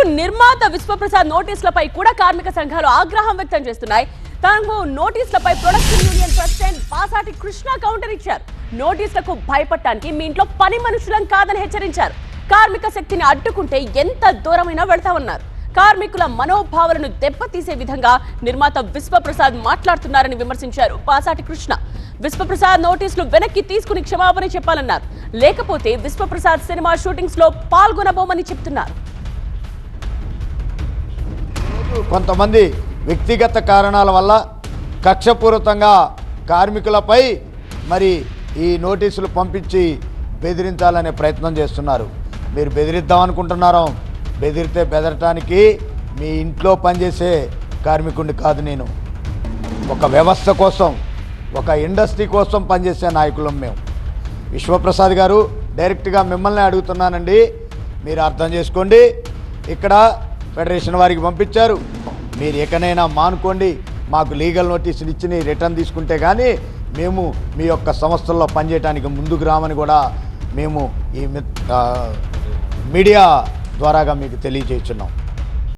మరోవైపు నిర్మాత విశ్వప్రసాద్ నోటీసులపై కూడా కార్మిక సంఘాలు ఆగ్రహం వ్యక్తం చేస్తున్నాయి. తనకు నోటీసులపై production union president Pasati Krishna counter ఇచ్చారు. నోటీసులకు భయపడటానికి మీ ఇంట్లో పని మనుషులం కాదని హెచ్చరించారు. కార్మిక శక్తిని అడ్డుకుంటే ఎంత దూరమైనా వెళ్తామన్నారు. కార్మికుల మనోభావాలను దెబ్బతీసే విధంగా నిర్మాత విశ్వప్రసాద్ మాట్లాడుతున్నారని విమర్శించారు పాసాటి కృష్ణ. విశ్వప్రసాద్ నోటీసులు వెనక్కి తీసుకుని క్షమాపణ చెప్పాలన్నారు. లేకపోతే విశ్వప్రసాద్ సినిమా షూటింగ్స్ లో పాల్గొనబోమని చెప్తున్నారు. కొంతమంది వ్యక్తిగత కారణాల వల్ల కక్షపూరితంగా కార్మికులపై మరి ఈ నోటీసులు పంపించి బెదిరించాలనే ప్రయత్నం చేస్తున్నారు. మీరు బెదిరిద్దామనుకుంటున్నారో బెదిరితే బెదరటానికి మీ ఇంట్లో పనిచేసే కార్మికుడిని కాదు నేను. ఒక వ్యవస్థ కోసం, ఒక ఇండస్ట్రీ కోసం పనిచేసే నాయకులం మేము. విశ్వప్రసాద్ గారు, డైరెక్ట్గా మిమ్మల్ని అడుగుతున్నానండి, మీరు అర్థం చేసుకోండి. ఇక్కడ ఫెడరేషన్ వారికి పంపించారు, మీరు ఎక్కడైనా మానుకోండి. మాకు లీగల్ నోటీసులు ఇచ్చి రిటర్న్ తీసుకుంటే కానీ మేము మీ యొక్క సంస్థల్లో పనిచేయడానికి ముందుకు రామని కూడా మేము ఈ మీడియా ద్వారాగా మీకు తెలియజేస్తున్నాం.